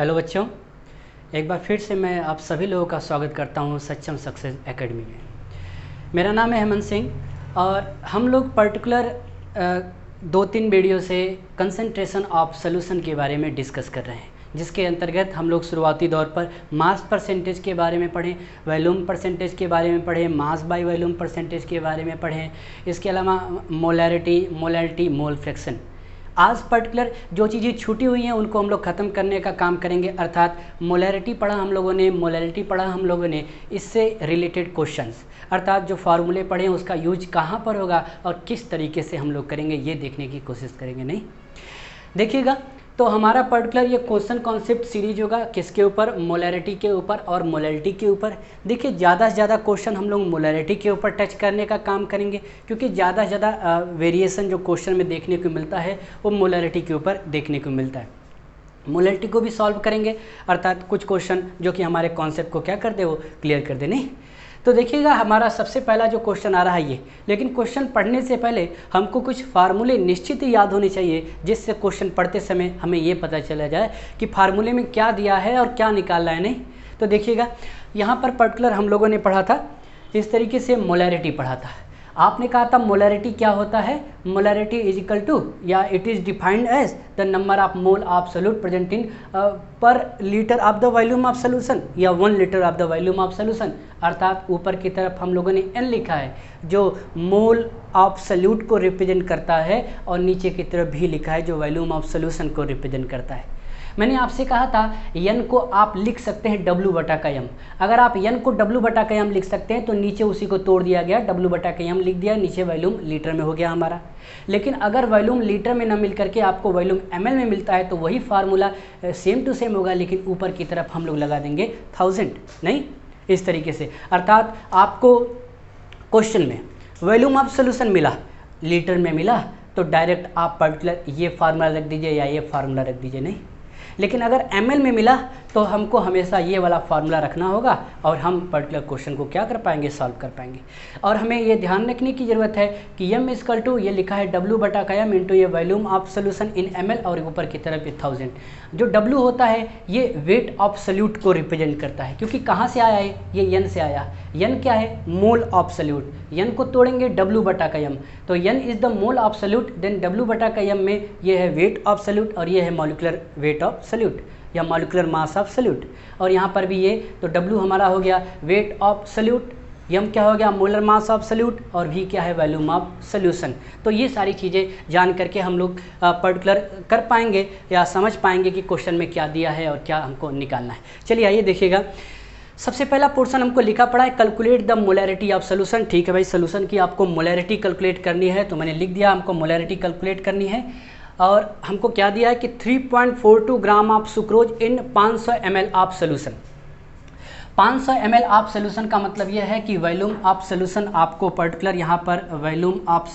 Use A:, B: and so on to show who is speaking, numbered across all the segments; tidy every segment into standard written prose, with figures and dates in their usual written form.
A: Hello बच्चों, एक बार फिर से मैं आप सभी लोगों का स्वागत करता हूं सक्षम सक्सेस एकेडमी में। मेरा नाम है हेमंत सिंह और हम लोग पर्टिकुलर 2-3 वीडियो से कंसंट्रेशन ऑफ सॉल्यूशन के बारे में डिस्कस कर रहे हैं, जिसके अंतर्गत हम लोग शुरुआती दौर पर मास परसेंटेज के बारे में पढ़ें, वॉल्यूम परसेंटेज के बारे में पढ़ें, मास बाय वॉल्यूम परसेंटेज के बारे में पढ़ें, इसके अलावा मोलैरिटी, मोल फ्रैक्शन। आज पर्टिकुलर जो चीज़ें छूटी हुई हैं उनको हम लोग ख़त्म करने का काम करेंगे, अर्थात मोलैरिटी पढ़ा हम लोगों ने, मोलैरिटी पढ़ा हम लोगों ने, इससे रिलेटेड क्वेश्चंस, अर्थात जो फार्मूले पढ़े उसका यूज कहाँ पर होगा और किस तरीके से हम लोग करेंगे ये देखने की कोशिश करेंगे। नहीं देखिएगा तो हमारा पर्टिकुलर ये क्वेश्चन कॉन्सेप्ट सीरीज होगा किसके ऊपर, मोलैरिटी के ऊपर और मोलैरिटी के ऊपर। देखिए ज़्यादा से ज़्यादा क्वेश्चन हम लोग मोलैरिटी के ऊपर टच करने का काम करेंगे, क्योंकि ज़्यादा से ज़्यादा वेरिएशन जो क्वेश्चन में देखने को मिलता है वो मोलैरिटी के ऊपर देखने को मिलता है। मोलैरिटी को भी सॉल्व करेंगे, अर्थात कुछ क्वेश्चन जो कि हमारे कॉन्सेप्ट को क्या कर दे, वो क्लियर कर दे। नहीं तो देखिएगा हमारा सबसे पहला जो क्वेश्चन आ रहा है ये, लेकिन क्वेश्चन पढ़ने से पहले हमको कुछ फार्मूले निश्चित ही याद होने चाहिए, जिससे क्वेश्चन पढ़ते समय हमें ये पता चला जाए कि फार्मूले में क्या दिया है और क्या निकालना है। नहीं तो देखिएगा यहाँ पर पर्टिकुलर हम लोगों ने पढ़ा था इस तरीके से, मोलैरिटी पढ़ा था। आपने कहा था मोलैरिटी क्या होता है, मोलैरिटी इज इक्वल टू या it is defined as the number of mole of solute present in per litre of the volume of solution या 1 litre of the volume of solution. अर्थात ऊपर की तरफ हम लोगों ने n लिखा है जो मोल ऑफ सोल्यूट को रिप्रेजेंट करता है, और नीचे की तरफ भी लिखा है जो वॉल्यूम ऑफ सोल्यूशन को रिप्रेजेंट करता है। मैंने आपसे कहा था n को आप लिख सकते हैं W/m। अगर आप n को W/m लिख सकते हैं तो नीचे उसी को तोड़ दिया गया, W/m लिख दिया, नीचे वॉल्यूम लीटर में हो गया हमारा। लेकिन अगर वॉल्यूम लीटर में न मिल करके आपको वॉल्यूम ml में मिलता है तो वही फार्मूला सेम टू सेम होगा, लेकिन ऊपर की तरफ हम लोग लगा देंगे 1000। नहीं इस तरीके से, अर्थात आपको क्वेश्चन में वॉल्यूम ऑफ सोल्यूशन मिला, लीटर में मिला, तो डायरेक्ट आप पर्टिकुलर ये फार्मूला रख दीजिए या ये फार्मूला रख दीजिए। नहीं लेकिन अगर ml में मिला तो हमको हमेशा ये वाला फार्मूला रखना होगा और हम पर्टिकुलर क्वेश्चन को क्या कर पाएंगे, सॉल्व कर पाएंगे। और हमें ये ध्यान रखने की ज़रूरत है कि m इक्वल टू ये लिखा है W/m इंटू ये volume of solution in ml, और ऊपर की तरफ ये 1000। जो W होता है ये वेट ऑफ सोल्यूट को रिप्रेजेंट करता है, क्योंकि कहाँ से आया है, ये n से आया। n क्या है, मोल ऑफ सोल्यूट, n को तोड़ेंगे W/m, तो n is the mole of solute, then W/m में ये है वेट ऑफ सोल्यूट और ये है मॉलिक्यूलर वेट ऑफ सोल्यूट या मॉलिक्यूलर मास ऑफ सोल्यूट। और यहाँ पर भी ये तो W हमारा हो गया वेट ऑफ सोल्यूट, m क्या हो गया मोलर मास ऑफ सोल्यूट, और v क्या है वॉल्यूम ऑफ सोल्यूशन। तो ये सारी चीज़ें जान करके हम लोग पर्टिकुलर कर पाएंगे या समझ पाएंगे कि क्वेश्चन में क्या दिया है और क्या हमको निकालना है। चलिए आइए देखिएगा, सबसे पहला पोर्शन हमको लिखा पड़ा है calculate the molarity of solution. ठीक है भाई, सोल्यूशन की आपको मोलैरिटी कैलकुलेट करनी है, तो मैंने लिख दिया हमको मोलैरिटी कैलकुलेट करनी है। और हमको क्या दिया है कि 3.42 gram of sucrose in 500 ml of solution. 500 ml of solution का मतलब यह है कि वॉल्यूम ऑफ सोल्यूशन आपको पर्टिकुलर यहाँ पर वॉल्यूम ऑफ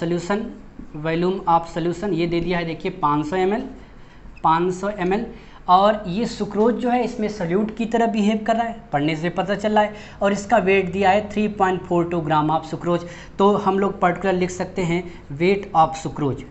A: सोल्यूशन ये दे दिया है। देखिए 500 ml और ये सुक्रोज जो है इसमें सोल्यूट की तरह बिहेव कर रहा है, पढ़ने से पता चल रहा है, और इसका वेट दिया है 3.42 ग्राम ऑफ सुक्रोज। तो हम लोग पर्टिकुलर लिख सकते हैं weight of sucrose,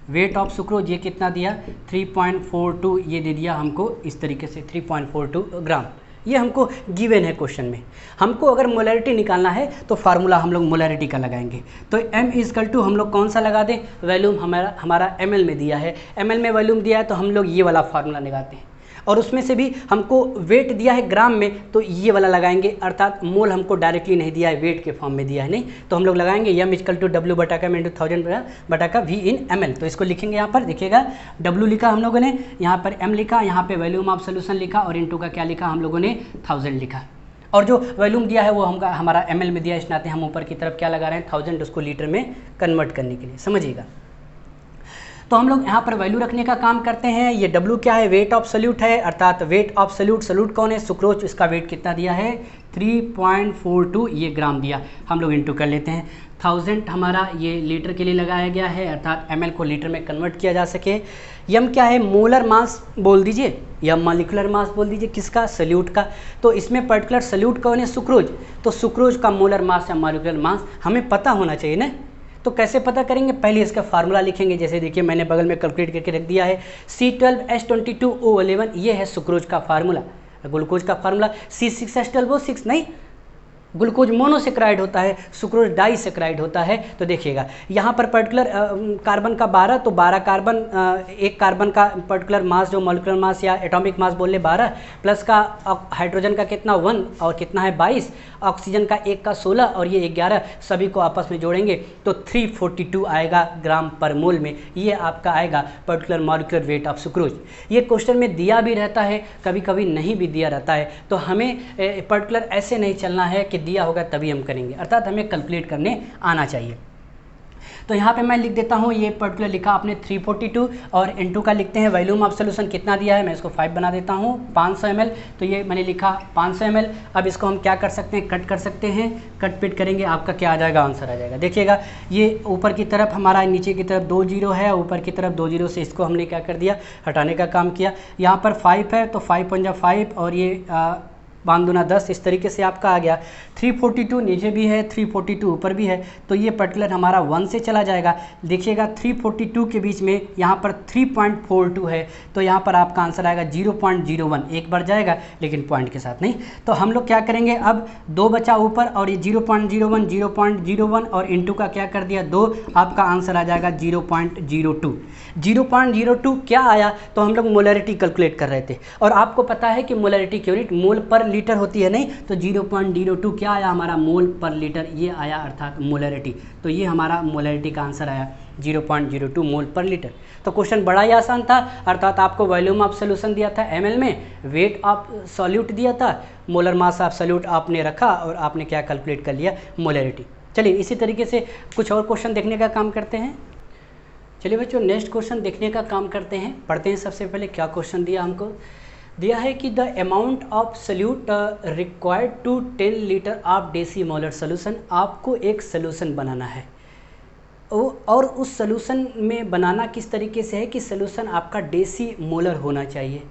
A: weight of sucrose ये कितना दिया 3.42, ये दे दिया हमको इस तरीके से 3.42 ग्राम। ये हमको गिवन है क्वेश्चन में। हमको अगर मोलैरिटी निकालना है तो फार्मूला हम लोग मोलैरिटी का लगाएंगे, तो m इक्वल टू हम लोग कौन सा लगा दें, वॉल्यूम हमारा ml में दिया है, ml में वॉल्यूम दिया है तो हम लोग ये वाला फार्मूला लगाते हैं, और उसमें से भी हमको वेट दिया है ग्राम में तो ये वाला लगाएंगे, अर्थात मोल हमको डायरेक्टली नहीं दिया है, वेट के फॉर्म में दिया है। नहीं तो हम लोग लगाएंगे m equal to W/m into 1000/v in ml। तो इसको लिखेंगे, यहाँ पर देखिएगा W लिखा हम लोगों ने, यहाँ पर m लिखा, यहाँ पे वॉल्यूम ऑफ सोल्यूशन लिखा, और इंटू का क्या लिखा हम लोगों ने 1000 लिखा, और जो वॉल्यूम दिया है वो हमारा ml में दिया है, इस नाते हम ऊपर की तरफ क्या लगा रहे हैं 1000, उसको लीटर में कन्वर्ट करने के लिए, समझिएगा। तो हम लोग यहाँ पर वैल्यू रखने का काम करते हैं। ये W क्या है, वेट ऑफ सोल्यूट है, अर्थात वेट ऑफ सोल्यूट कौन है, सुक्रोज, इसका वेट कितना दिया है 3.42 ये ग्राम दिया, हम लोग इंटू कर लेते हैं 1000, हमारा ये लीटर के लिए लगाया गया है, अर्थात ml को लीटर में कन्वर्ट किया जा सके। m क्या है, मोलर मास बोल दीजिए या मॉलिक्यूलर मास बोल दीजिए, किसका, सोल्यूट का। तो इसमें पर्टिकुलर सोल्यूट कौन है, सुक्रोज, तो सुक्रोज का मोलर मास या मॉलिक्यूलर मास हमें पता होना चाहिए ना। तो कैसे पता करेंगे, पहले इसका फार्मूला लिखेंगे। जैसे देखिए मैंने बगल में कैलकुलेट करके रख दिया है, C12H22O11 ये है सुक्रोज का फार्मूला, ग्लूकोज का फार्मूला। C6H12O6 नहीं, ग्लूकोज मोनोसेक्राइड होता है, सुक्रोज डाइसेक्राइड होता है। तो देखिएगा यहाँ पर पर्टिकुलर कार्बन का 12, तो 12 कार्बन, एक कार्बन का पर्टिकुलर मास जो मॉलिक्यूलर मास या एटॉमिक मास बोल ले 12, प्लस का हाइड्रोजन का कितना 1 और कितना है 22, ऑक्सीजन का 1 का 16 और ये 11, सभी को आपस में जोड़ेंगे तो 342 आएगा ग्राम पर मोल में। ये आपका आएगा particular molecular weight of sucrose. ये क्वेश्चन में दिया भी रहता है, कभी कभी नहीं भी दिया रहता है, तो हमें पर्टिकुलर ऐसे नहीं चलना है कि दिया होगा तभी हम करेंगे, अर्थात हमें कैलकुलेट करने आना चाहिए। तो यहाँ पे मैं लिख देता हूँ, ये पर्टिकुलर लिखा आपने 342 और N2 का लिखते हैं वॉल्यूम ऑफ सोल्यूशन कितना दिया है, मैं इसको 5 बना देता हूँ, 500 ml। तो ये मैंने लिखा 500 ml। अब इसको हम क्या कर सकते हैं, कट कर सकते हैं, कट पिट करेंगे, आपका क्या आ जाएगा, आंसर आ जाएगा। देखिएगा ये ऊपर की तरफ हमारा, नीचे की तरफ 2 0 है, ऊपर की तरफ 2 0 से इसको हमने क्या कर दिया, हटाने का काम किया। यहाँ पर 5 है तो 5 पंजा 5 और ये 5 दूना 10, इस तरीके से आपका आ गया। 342 नीचे भी है, 342 ऊपर भी है, तो ये पर्टिकुलर हमारा 1 से चला जाएगा। देखिएगा 342 के बीच में यहाँ पर 3.42 है, तो यहाँ पर आपका आंसर आएगा 0.01, एक बार जाएगा लेकिन पॉइंट के साथ नहीं। तो हम लोग क्या करेंगे, अब 2 बचा ऊपर और ये 0.01 0.01 और इनटू का क्या कर दिया 2, आपका आंसर आ जाएगा 0.02। 0.02 क्या आया, तो हम लोग मोलरिटी कैलकुलेट कर रहे थे और आपको पता है कि मोलरिटी की यूनिट मोल पर लीटर होती है, नहीं तो 0.02 क्या आया हमारा, मोल पर लीटर, ये आया अर्थात मोलरिटी। तो ये हमारा मोलरिटी का आंसर आया 0.02 मोल पर लीटर। तो क्वेश्चन बड़ा ही आसान था, अर्थात आपको वॉल्यूम ऑफ सोल्यूशन दिया था ml में, वेट ऑफ सॉल्यूट दिया था, मोलर मास ऑफ सॉल्यूट आपने रखा और आपने क्या कैलकुलेट कर लिया, मोलरिटी। चलिए इसी तरीके से कुछ और क्वेश्चन देखने का काम करते हैं। चलिए बच्चों नेक्स्ट क्वेश्चन देखने का काम करते हैं, पढ़ते हैं। सबसे पहले क्या क्वेश्चन दिया हमको, दिया है कि the amount of solute required to 10 litre of decimolar solution. आपको एक सोल्यूशन बनाना है और उस सोल्यूशन में बनाना किस तरीके से है कि सोल्यूशन आपका डेसीमोलर होना चाहिए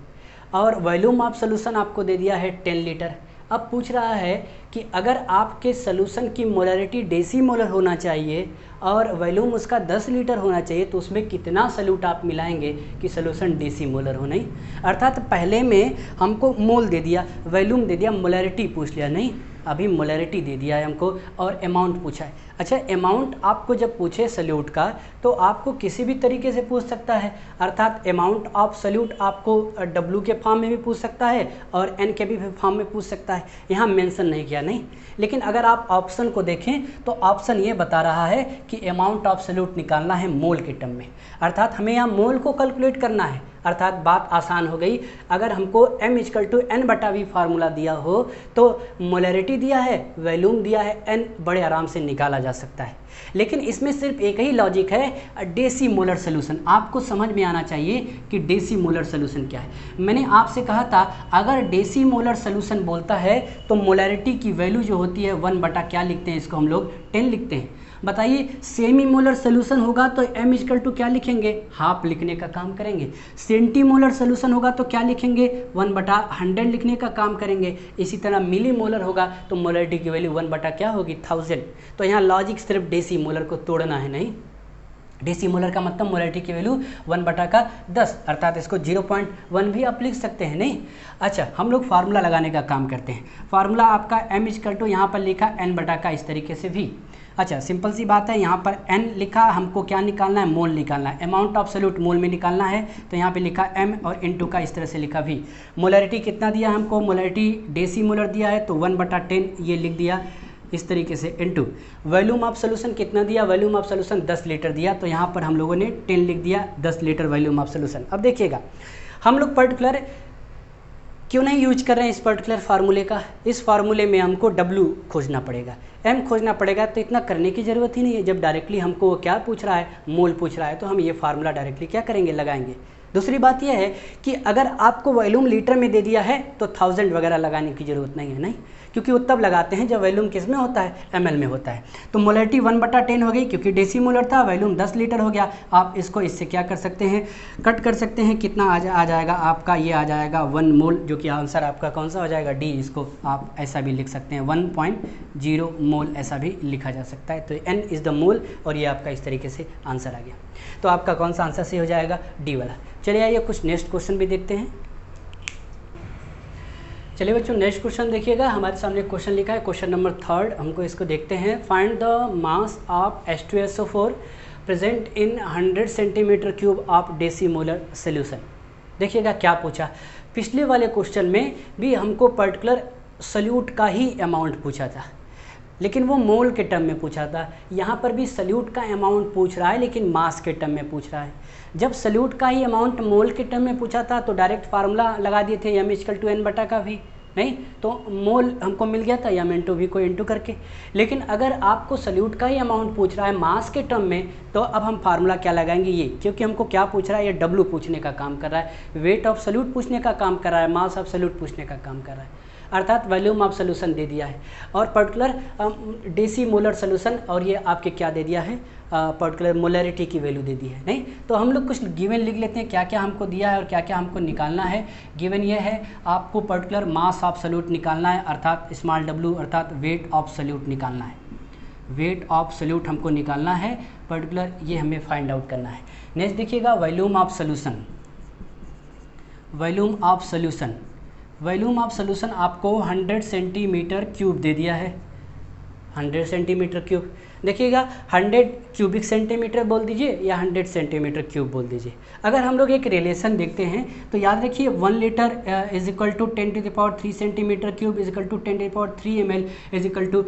A: और वॉल्यूम ऑफ सोल्यूशन आपको दे दिया है 10 लीटर। अब पूछ रहा है कि अगर आपके सोल्यूशन की मोलरिटी डेसीमोलर होना चाहिए और वॉल्यूम उसका 10 लीटर होना चाहिए, तो उसमें कितना सॉल्यूट आप मिलाएंगे कि सोल्यूशन डेसीमोलर हो, नहीं। अर्थात पहले में हमको मोल दे दिया, वॉल्यूम दे दिया, मोलरिटी पूछ लिया, नहीं अभी मोलरिटी दे दिया है हमको और अमाउंट पूछा है। अच्छा अमाउंट आपको जब पूछे सॉल्यूट का तो आपको किसी भी तरीके से पूछ सकता है, अर्थात अमाउंट ऑफ सॉल्यूट आपको W के फॉर्म में भी पूछ सकता है और N के भी फॉर्म में पूछ सकता है, यहाँ मेंशन नहीं किया, नहीं। लेकिन अगर आप ऑप्शन को देखें तो ऑप्शन ये बता रहा है कि अमाउंट ऑफ सॉल्यूट निकालना है मोल के टर्म में, अर्थात हमें यहाँ मोल को कैलकुलेट करना है, अर्थात बात आसान हो गई। अगर हमको M=N/V फार्मूला दिया हो तो मोलरिटी दिया है, वॉल्यूम दिया है, N बड़े आराम से निकाला जा सकता है। लेकिन इसमें सिर्फ एक ही लॉजिक है, डेसीमोलर सोल्यूशन। आपको समझ में आना चाहिए कि डेसीमोलर सोल्यूशन क्या है। मैंने आपसे कहा था अगर डेसीमोलर सोल्यूशन बोलता है तो मोलरिटी की वैल्यू जो होती है 1 बटा क्या लिखते हैं, इसको हम लोग 10 लिखते हैं। बताइए सेमी मोलर सोल्यूशन होगा तो M= क्या लिखेंगे, हाफ लिखने का काम करेंगे। सेंटीमोलर सोल्यूशन होगा तो क्या लिखेंगे, 1/100 लिखने का काम करेंगे। इसी तरह मिली मोलर होगा तो मोलरिटी की वैल्यू 1 बटा क्या होगी, 1000। तो यहाँ लॉजिक सिर्फ डेसीमोलर को तोड़ना है, नहीं। डेसीमोलर का मतलब मोलरिटी की वैल्यू 1/10, अर्थात इसको 0.1 भी आप लिख सकते हैं, नहीं। अच्छा हम लोग फार्मूला लगाने का काम करते हैं। फार्मूला आपका M= यहाँ पर लिखा N/, इस तरीके से भी। अच्छा सिंपल सी बात है, यहाँ पर N लिखा, हमको क्या निकालना है, मोल निकालना है। अमाउंट ऑफ सॉल्यूट मोल में निकालना है, तो यहाँ पे लिखा M और इनटू का इस तरह से लिखा V। मोलरिटी कितना दिया हमको, मोलरिटी डेसीमोलर दिया है तो 1/10 ये लिख दिया इस तरीके से, इनटू वॉल्यूम ऑफ सोल्यूशन कितना दिया, वॉल्यूम ऑफ सोल्यूशन 10 लीटर दिया, तो यहाँ पर हम लोगों ने 10 लिख दिया, 10 लीटर वॉल्यूम ऑफ सोल्यूशन। अब देखिएगा हम लोग पर्टिकुलर क्यों नहीं यूज कर रहे हैं इस पर्टिकुलर फार्मूले का, इस फार्मूले में हमको W खोजना पड़ेगा, M खोजना पड़ेगा, तो इतना करने की ज़रूरत ही नहीं है। जब डायरेक्टली हमको क्या पूछ रहा है, मोल पूछ रहा है, तो हम ये फार्मूला डायरेक्टली क्या करेंगे, लगाएंगे। दूसरी बात यह है कि अगर आपको वॉल्यूम लीटर में दे दिया है तो 1000 वगैरह लगाने की ज़रूरत नहीं है, नहीं, क्योंकि वो तब लगाते हैं जब वॉल्यूम किस में होता है, ml में होता है। तो मोलरिटी 1/10 हो गई, क्योंकि डेसीमोलर था, वॉल्यूम 10 लीटर हो गया। आप इसको इससे क्या कर सकते हैं, कट कर सकते हैं। कितना आ जाएगा आपका, ये आ जाएगा 1 मोल, जो कि आंसर आपका कौन सा हो जाएगा, डी। इसको आप ऐसा भी लिख सकते हैं, 1.0 मोल ऐसा भी लिखा जा सकता है। तो n इज़ द मोल, और ये आपका इस तरीके से आंसर आ गया। तो आपका कौन सा आंसर सही हो जाएगा, डी वाला। चलिए आइए कुछ नेक्स्ट क्वेश्चन भी देखते हैं। चलिए बच्चों, नेक्स्ट क्वेश्चन देखिएगा, हमारे सामने क्वेश्चन लिखा है, क्वेश्चन नंबर 3, हमको इसको देखते हैं। Find the mass of H2SO4 present in 100 centimetre cube of decimolar solution. देखिएगा क्या पूछा, पिछले वाले क्वेश्चन में भी हमको पर्टिकुलर सल्यूट का ही अमाउंट पूछा था, लेकिन वो मोल के टर्म में पूछा था। यहाँ पर भी सल्यूट का अमाउंट पूछ रहा है, लेकिन मास के टर्म में पूछ रहा है। जब सल्यूट का ही अमाउंट मोल के टर्म में पूछा था तो डायरेक्ट फार्मूला लगा दिए थे, m=n/v, नहीं तो मोल हमको मिल गया था m/v को इंटू करके। लेकिन अगर आपको सल्यूट का ही अमाउंट पूछ रहा है मास के टर्म में, तो अब हम फार्मूला क्या लगाएंगे, ये, क्योंकि हमको क्या पूछ रहा है, ये W पूछने का काम कर रहा है, वेट ऑफ सल्यूट पूछने का काम कर रहा है, मास ऑफ सल्यूट पूछने का काम कर रहा है, अर्थात वॉल्यूम ऑफ सोल्यूशन दे दिया है, और पर्टिकुलर डेसीमोलर सोल्यूशन, और ये आपके क्या दे दिया है, पर्टिकुलर मोलरिटी की वैल्यू दे दी है। नहीं तो हम लोग कुछ गिवन लिख लेते हैं, क्या क्या हमको दिया है और क्या क्या हमको निकालना है। गिवन ये है, आपको पर्टिकुलर मास ऑफ सल्यूट निकालना है, अर्थात स्मॉल w, अर्थात वेट ऑफ सल्यूट निकालना है, वेट ऑफ सल्यूट हमको निकालना है, पर्टिकुलर ये हमें फाइंड आउट करना है। नेक्स्ट देखिएगा, volume of solution, volume of solution, volume of solution आपको 100 सेंटीमीटर क्यूब दे दिया है, 100 सेंटीमीटर क्यूब। देखिएगा 100 क्यूबिक सेंटीमीटर बोल दीजिए या 100 सेंटीमीटर क्यूब बोल दीजिए। अगर हम लोग एक रिलेशन देखते हैं तो याद रखिए 1 litre is equal to 10⁻³ centimetre cube is equal to 10⁻³ ml is equal to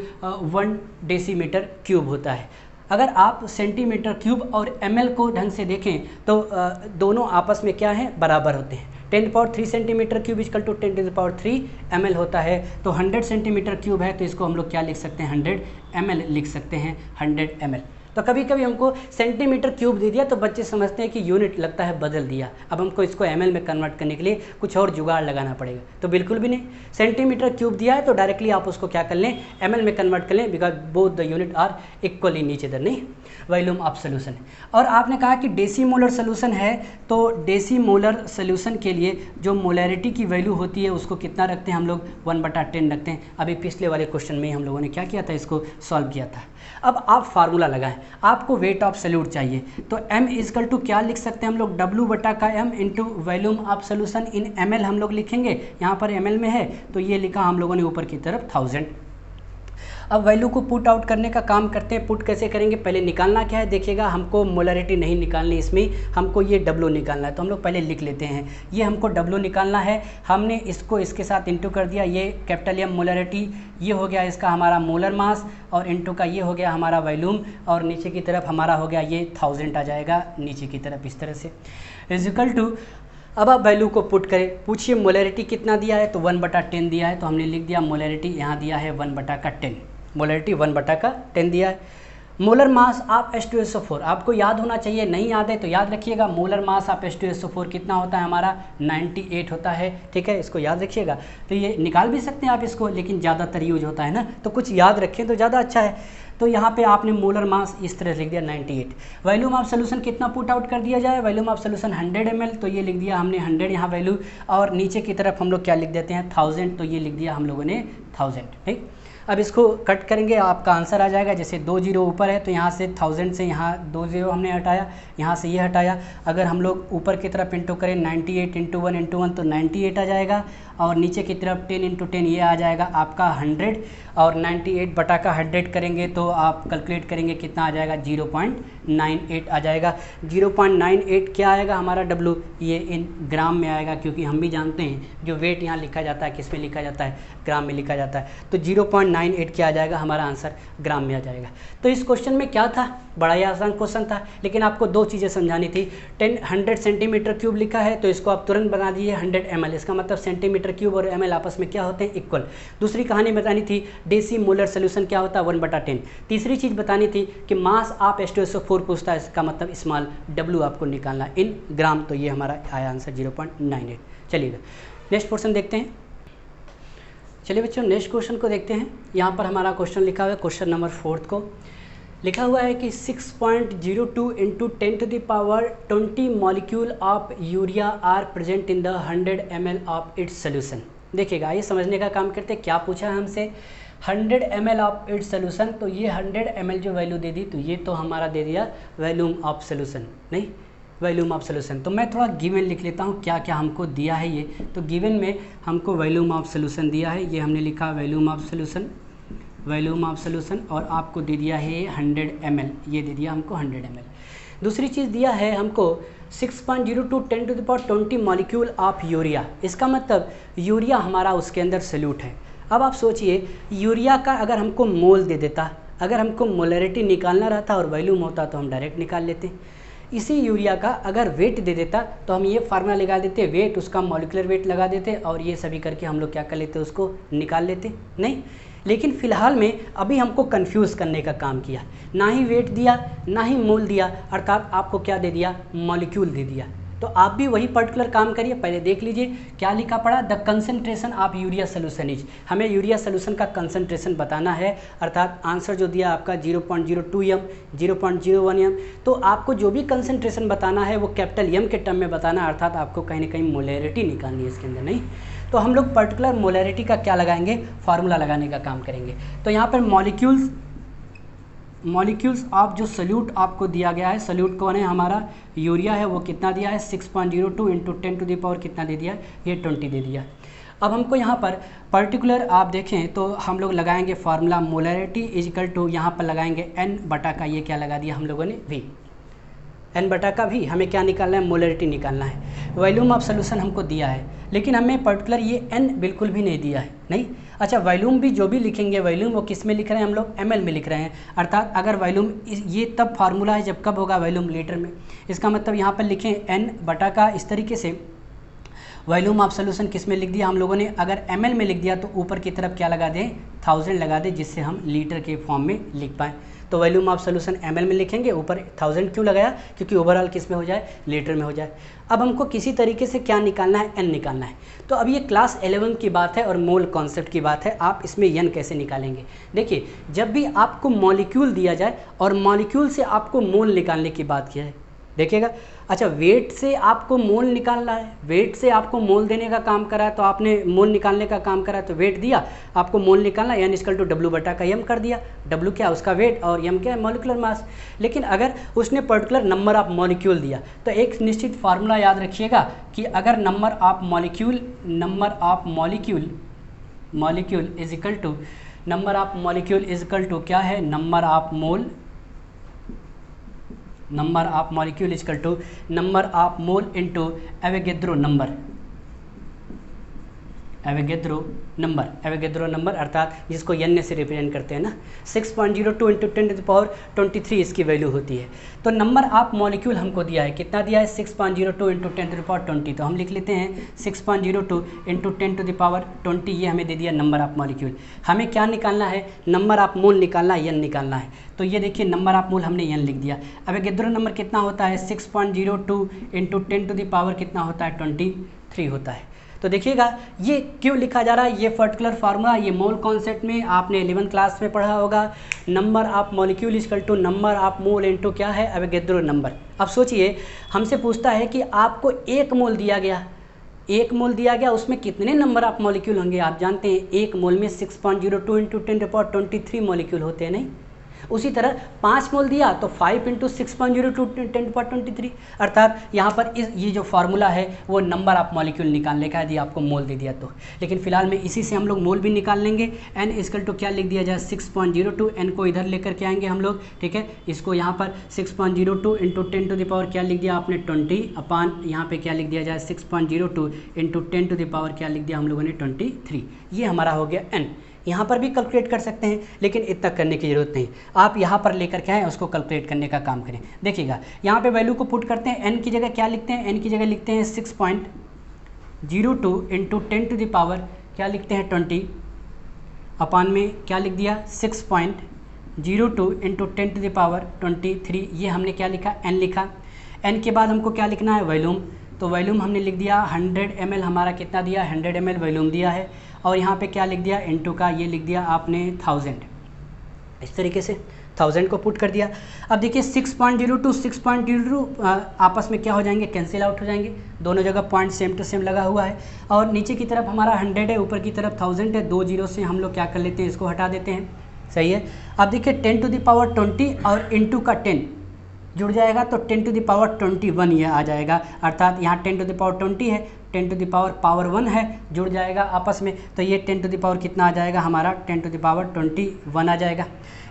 A: 1 decimetre cube होता है। अगर आप सेंटीमीटर क्यूब और ml को ढंग से देखें तो दोनों आपस में क्या हैं, बराबर होते हैं। 10⁻³ centimetre cube is equal to 10⁻³ ml होता है। तो 100 सेंटीमीटर क्यूब है तो इसको हम लोग क्या लिख सकते हैं, 100 ml लिख सकते हैं, 100 ml। तो कभी कभी हमको सेंटीमीटर क्यूब दे दिया तो बच्चे समझते हैं कि यूनिट लगता है बदल दिया, अब हमको इसको ml में कन्वर्ट करने के लिए कुछ और जुगाड़ लगाना पड़ेगा। तो बिल्कुल भी नहीं, सेंटीमीटर क्यूब दिया है तो डायरेक्टली आप उसको क्या कर लें, ml में कन्वर्ट कर लें, because both the unit are equally नीचे इधर, नहीं वॉल्यूम ऑफ सोल्यूशन है। और आपने कहा कि डेसीमोलर सोल्यूशन है, तो डेसीमोलर सोल्यूशन के लिए जो मोलरिटी की वैल्यू होती है उसको कितना रखते हैं हम लोग, 1/10 रखते हैं। अभी पिछले वाले क्वेश्चन में हम लोगों ने क्या किया था, इसको सॉल्व किया था। अब आप फार्मूला लगाएं, आपको वेट ऑफ सल्यूट चाहिए तो m इजकल टू क्या लिख सकते हैं हम लोग, W/m into volume of solution in ml हम लोग लिखेंगे। यहाँ पर ml में है तो ये लिखा हम लोगों ने ऊपर की तरफ 1000। अब वैल्यू को पुट आउट करने का काम करते हैं। पुट कैसे करेंगे, पहले निकालना क्या है, देखिएगा हमको मोलरिटी नहीं निकालनी, इसमें हमको ये W निकालना है। तो हम लोग पहले लिख लेते हैं, ये हमको W निकालना है, हमने इसको इसके साथ इंटू कर दिया, ये कैपिटल M मोलरिटी, ये हो गया इसका हमारा मोलर मास, और इंटू का ये हो गया हमारा वॉल्यूम, और नीचे की तरफ हमारा हो गया ये 1000 आ जाएगा नीचे की तरफ इस तरह से, इजिकल टू। अब आप वैल्यू को पुट करें, पूछिए मोलरिटी कितना दिया है, तो 1/10 दिया है, तो हमने लिख दिया मोलरिटी यहाँ दिया है 1/10, मोलरिटी 1/10 दिया है। मोलर मास ऑफ H2SO4 आपको याद होना चाहिए, नहीं याद है तो याद रखिएगा, मोलर मास ऑफ H2SO4 कितना होता है हमारा, 98 होता है, ठीक है, इसको याद रखिएगा। तो ये निकाल भी सकते हैं आप इसको, लेकिन ज़्यादातर यूज होता है ना, तो कुछ याद रखें तो ज़्यादा अच्छा है। तो यहाँ पे आपने मोलर मास इस तरह लिख दिया 98। वॉल्यूम ऑफ सोल्यूशन कितना पुट आउट कर दिया जाए, वॉल्यूम ऑफ सोल्यूशन 100 ml, तो ये लिख दिया हमने 100 यहाँ वैल्यू, और नीचे की तरफ हम लोग क्या लिख देते हैं 1000, तो ये लिख दिया हम लोगों ने 1000, ठीक। अब इसको कट करेंगे, आपका आंसर आ जाएगा, जैसे 2 जीरो ऊपर है तो यहाँ से 1000 से यहाँ 2 जीरो हमने हटाया, यहाँ से ये हटाया। अगर हम लोग ऊपर की तरफ इंटू करें 98 इंटू 1 तो 98 आ जाएगा, और नीचे की तरफ 10 इंटू 10 ये आ जाएगा आपका 100, और 98/100 करेंगे तो आप कैलकुलेट करेंगे कितना आ जाएगा, 0.98 आ जाएगा। 0.98 क्या आएगा हमारा W, ये इन ग्राम में आएगा, क्योंकि हम भी जानते हैं जो वेट यहाँ लिखा जाता है किस में लिखा जाता है, ग्राम में लिखा जाता है। तो 0.98 क्या आ जाएगा, हमारा आंसर ग्राम में आ जाएगा। तो इस क्वेश्चन में क्या था, बड़ा ही आसान क्वेश्चन था, लेकिन आपको 2 चीज़ें समझानी थी। 100 सेंटीमीटर क्यूब लिखा है तो इसको आप तुरंत बना दीजिए 100 ml, इसका मतलब सेंटीमीटर क्यूब और ml आपस में क्या होते हैं, इक्वल। दूसरी कहानी बतानी थी डेसीमोलर सोल्यूशन क्या होता है, 1/10। तीसरी चीज़ बतानी थी कि मास ऑफ H2SO4 पूछता है, इसका मतलब स्मॉल W आपको निकालना इन ग्राम, तो ये हमारा आया आंसर 0.98। चलिएगा नेक्स्ट क्वेश्चन देखते हैं। चलिए बच्चों नेक्स्ट क्वेश्चन को देखते हैं। यहाँ पर हमारा क्वेश्चन लिखा हुआ है, क्वेश्चन नंबर 4 को लिखा हुआ है कि 6.02 into 10⁻20 molecule of urea are present in the 100 ml of its solution. देखिएगा ये समझने का काम करते हैं, क्या पूछा है हमसे 100 ml ऑफ इट्स सोल्यूशन, तो ये 100 ml जो वैल्यू दे दी तो ये तो हमारा दे दिया वॉल्यूम ऑफ सोल्यूशन, नहीं वॉल्यूम ऑफ सोल्यूशन। तो मैं थोड़ा गिवन लिख लेता हूँ क्या क्या हमको दिया है ये। तो गिवन में हमको वॉल्यूम ऑफ सोल्यूशन दिया है, ये हमने लिखा volume of solution, volume of solution, और आपको दे दिया है 100 ml, ये दे दिया हमको 100 ml। दूसरी चीज़ दिया है हमको 6.02 10⁻20 मॉलिक्यूल ऑफ यूरिया। इसका मतलब यूरिया हमारा उसके अंदर सल्यूट है। अब आप सोचिए यूरिया का अगर हमको मोल दे देता, अगर हमको मोलरिटी निकालना रहता और वॉल्यूम होता तो हम डायरेक्ट निकाल लेते। इसी यूरिया का अगर वेट दे देता तो हम ये फार्मूला लगा देते, वेट उसका मॉलिक्यूलर वेट लगा देते और ये सभी करके हम लोग क्या कर लेते, उसको निकाल लेते। नहीं, लेकिन फ़िलहाल में अभी हमको कंफ्यूज करने का काम किया, ना ही वेट दिया ना ही मोल दिया, अर्थात आपको क्या दे दिया, मॉलिक्यूल दे दिया। तो आप भी वही पर्टिकुलर काम करिए। पहले देख लीजिए क्या लिखा पड़ा, the concentration of urea solution is, हमें यूरिया सोल्यूशन का कंसंट्रेशन बताना है, अर्थात आंसर जो दिया आपका 0.02 m, 0.01 m। तो आपको जो भी कंसंट्रेशन बताना है वो कैपिटल एम के टर्म में बताना है, अर्थात आपको कहीं ना कहीं मोलरिटी निकालनी है इसके अंदर। नहीं तो हम लोग पर्टिकुलर मोलरिटी का क्या लगाएंगे, फार्मूला लगाने का काम करेंगे। तो यहाँ पर मॉलिक्यूल्स ऑफ जो सल्यूट आपको दिया गया है, सल्यूट कौन है, हमारा यूरिया है, वो कितना दिया है 6.02 इंटू 10⁻, कितना दे दिया, ये 20 दे दिया। अब हमको यहाँ पर पर्टिकुलर आप देखें तो हम लोग लगाएंगे फार्मूला मोलरिटी इजिकल टू, यहाँ पर लगाएंगे n बटा का, ये क्या लगा दिया हम लोगों ने v, n बटा का v। हमें क्या निकालना है, मोलरिटी निकालना है। वॉल्यूम ऑफ सोल्यूशन हमको दिया है, लेकिन हमें पर्टिकुलर ये n बिल्कुल भी नहीं दिया है। नहीं, अच्छा वॉल्यूम भी जो भी लिखेंगे, वॉल्यूम वो किस में लिख रहे हैं हम लोग, ml में लिख रहे हैं, अर्थात अगर वॉल्यूम, ये तब फार्मूला है जब कब होगा, वॉल्यूम लीटर में। इसका मतलब यहाँ पर लिखें n बटा का, इस तरीके से वॉल्यूम ऑफ सोल्यूशन किस में लिख दिया हम लोगों ने, अगर ml में लिख दिया तो ऊपर की तरफ क्या लगा दें, 1000 लगा दें, जिससे हम लीटर के फॉर्म में लिख पाएँ। तो वॉल्यूम ऑफ सोल्यूशन ml में लिखेंगे, ऊपर 1000 क्यों लगाया, क्योंकि ओवरऑल किस में हो जाए, लीटर में हो जाए। अब हमको किसी तरीके से क्या निकालना है, n निकालना है। तो अब ये क्लास 11 की बात है और मोल कॉन्सेप्ट की बात है, आप इसमें n कैसे निकालेंगे। देखिए जब भी आपको मॉलिक्यूल दिया जाए और मॉलिक्यूल से आपको मोल निकालने की बात की है, देखिएगा, अच्छा वेट से आपको मोल निकालना है, वेट से आपको मोल देने का काम करा है, तो आपने मोल निकालने का काम करा, तो वेट दिया, आपको मोल निकालना, n इक्वल टू W बटा का m कर दिया। W क्या, उसका वेट, और m क्या है, मॉलिक्यूलर मास। लेकिन अगर उसने पर्टिकुलर नंबर ऑफ मॉलिक्यूल दिया तो एक निश्चित फार्मूला याद रखिएगा कि अगर number of molecule is equal to, number of molecule is equal to क्या है, number of molecule is equal to number of mole into Avogadro number, अर्थात जिसको n से रिप्रेजेंट करते हैं ना, 6.02 इंटू 10⁻23 इसकी वैल्यू होती है। तो नंबर ऑफ मॉलिक्यूल हमको दिया है, कितना दिया है, 6.02 इंटू 10⁻20। तो हम लिख लेते हैं 6.02 इंटू 10⁻20, ये हमें दे दिया नंबर ऑफ मॉलिक्यूल। हमें क्या निकालना है, नंबर ऑफ मोल निकालना है, n निकालना है। तो ये देखिए नंबर ऑफ मोल हमने n लिख दिया। अब एवोगैड्रो नंबर कितना होता है, 6.02 इंटू 10⁻, कितना होता है, 23 होता है। तो देखिएगा ये क्यों लिखा जा रहा है, ये पर्टिकुलर फार्मूला, ये मोल कॉन्सेप्ट में आपने 11th क्लास में पढ़ा होगा। Number of molecule equal to number of mole into क्या है, एवोगैड्रो नंबर। अब सोचिए हमसे पूछता है कि आपको एक मोल दिया गया, उसमें कितने नंबर ऑफ मॉलिक्यूल होंगे। आप जानते हैं एक मोल में 6.02 इंटू 10⁻23 मॉलिक्यूल होते हैं। नहीं, उसी तरह 5 मोल दिया तो 5 इंटू 6.02 10⁻23, अर्थात यहाँ पर ये जो फार्मूला है वो नंबर ऑफ मॉलिक्यूल निकालने का, यदि आपको मोल दे दिया तो। लेकिन फिलहाल में इसी से हम लोग मोल भी निकाल लेंगे। n इक्वल टू क्या लिख दिया जाए, 6.02, n को इधर लेकर के आएंगे हम लोग, ठीक है। इसको यहाँ पर 6.02 इंटू 10⁻, क्या लिख दिया आपने, 20 अपान, यहाँ पे क्या लिख दिया जाए, 6.02 इंटू 10⁻, क्या लिख दिया हम लोगों ने, 23। ये हमारा हो गया n। यहाँ पर भी कैलकुलेट कर सकते हैं, लेकिन इतना करने की ज़रूरत नहीं, आप यहाँ पर लेकर के आएँ, उसको कैलकुलेट करने का काम करें। देखिएगा यहाँ पे वैल्यू को पुट करते हैं, n की जगह क्या लिखते हैं, n की जगह लिखते हैं 6.02 इंटू 10⁻, क्या लिखते हैं, 20 अपान में क्या लिख दिया, 6.02 इंटू 10⁻23। ये हमने क्या लिखा, n लिखा। n के बाद हमको क्या लिखना है, वॉल्यूम। तो वॉल्यूम हमने लिख दिया 100 ml, हमारा कितना दिया 100 ml वॉल्यूम दिया है, और यहाँ पे क्या लिख दिया इनटू का ये लिख दिया आपने 1000, इस तरीके से 1000 को पुट कर दिया। अब देखिए 6.0 टू 6.02 आपस में क्या हो जाएंगे, कैंसिल आउट हो जाएंगे, दोनों जगह पॉइंट सेम टू सेम लगा हुआ है, और नीचे की तरफ हमारा 100 है, ऊपर की तरफ 1000 है, 2 जीरो से हम लोग क्या कर लेते हैं, इसको हटा देते हैं, सही है। अब देखिए 10 टू द पावर 20 और इनटू का 10 जुड़ जाएगा तो 10 टू द पावर 21 ये आ जाएगा, अर्थात यहाँ 10 टू द पावर 20 है, 10 टू द पावर 1 है, जुड़ जाएगा आपस में, तो ये 10 टू द पावर कितना आ जाएगा हमारा 10 टू द पावर 21 आ जाएगा।